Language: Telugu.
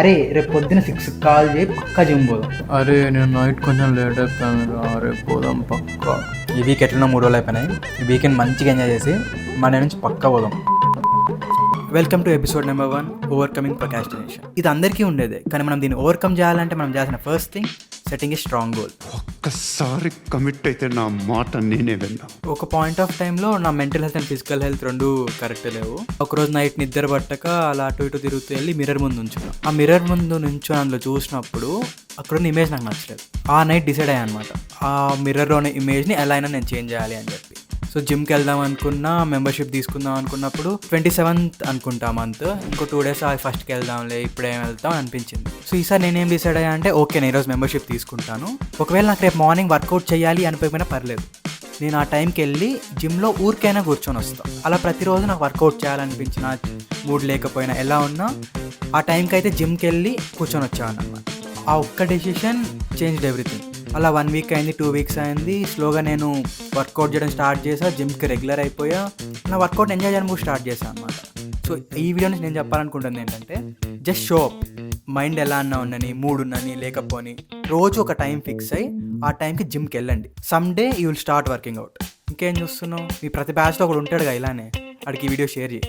అరే రేపు పొద్దున 6 కాల్ చేయి పక్కా జిమ్ పోదాం. అరే నేను నైట్ కొంచెం లేట్ అయిపోయాను. రేపు పోదాం పక్కా. ఈ వీక్ ఎట్లనో 3 రోజులు అయిపోయినాయి. ఈ వీకెండ్ మంచిగా ఎంజాయ్ చేసి మన నుంచి పక్కా పోదాం. Welcome to episode number 1 overcoming procrastination. ఇది అందరికీ ఉండేదే, కానీ మనం దీన్ని ఓవర్కమ్ చేయాలంటే మనం చేసిన first thing setting a strong goal. ఒక్కసారి కమిట్ అయితే నా మాట నేనే విన్నా. ఒక పాయింట్ ఆఫ్ టైంలో నా mental health and physical health రెండు కరెక్ట్ లేవు. ఒకరోజు నైట్ నిద్ర పట్టక అలా అటు ఇటు తిరుగుతూ వెళ్ళి మిర్రర్ ముందు ఉంచుకున్నాను. ఆ మిర్రర్ ముందు నుంచో అందులో చూసినప్పుడు అక్కడున్న ఇమేజ్ నాకు నచ్చలేదు. ఆ నైట్ డిసైడ్ అయ్యాను అనమాట, ఆ మిర్రర్లోని ఇమేజ్ని ఎలా అయినా నేను చేంజ్ చేయాలి అని చెప్పి. సో జిమ్కి వెళ్దాం అనుకున్నా, మెంబర్షిప్ తీసుకుందాం అనుకున్నప్పుడు 27th అనుకుంటా మంత్, ఇంకో 2 days ఫస్ట్కి వెళ్దాంలే ఇప్పుడేం వెళ్తాం అనిపించింది. సో ఈసారి నేనేం డిసైడ్ అయ్యా అంటే, ఓకే నేను ఈరోజు మెంబర్షిప్ తీసుకుంటాను. ఒకవేళ నాకు రేపు మార్నింగ్ వర్కౌట్ చేయాలి అనిపోయినా పర్లేదు, నేను ఆ టైంకి వెళ్ళి జిమ్లో ఊరికైనా కూర్చొని వస్తాను. అలా ప్రతిరోజు నాకు వర్కౌట్ చేయాలనిపించిన, మూడ్ లేకపోయినా ఎలా ఉన్నా ఆ టైంకి అయితే జిమ్కి వెళ్ళి కూర్చొని వచ్చాను అన్నమాట. ఆ ఒక్క డెసిషన్ చేంజ్డ్ ఎవ్రీథింగ్. అలా 1 week అయింది, 2 weeks అయింది. స్లోగా నేను వర్కౌట్ చేయడం స్టార్ట్ చేసా, జిమ్కి రెగ్యులర్ అయిపోయా, నా వర్కౌట్ ఎంజాయ్ చేయడం కూడా స్టార్ట్ చేశాను అనమాట. సో ఈ వీడియో నుంచి నేను చెప్పాలనుకుంటుంది ఏంటంటే, జస్ట్ షో అప్. మైండ్ ఎలా అన్నా ఉండని, మూడ్ ఉన్నని లేకపోని, రోజు ఒక టైం ఫిక్స్ అయ్యి ఆ టైంకి జిమ్కి వెళ్ళండి. Some day you will start working out. ఇంకేం చూస్తున్నావు? మీ ప్రతి బ్యాచ్లో ఒకడు ఉంటాడుగా ఇలానే, వాడికి ఈ వీడియో షేర్ చేయి.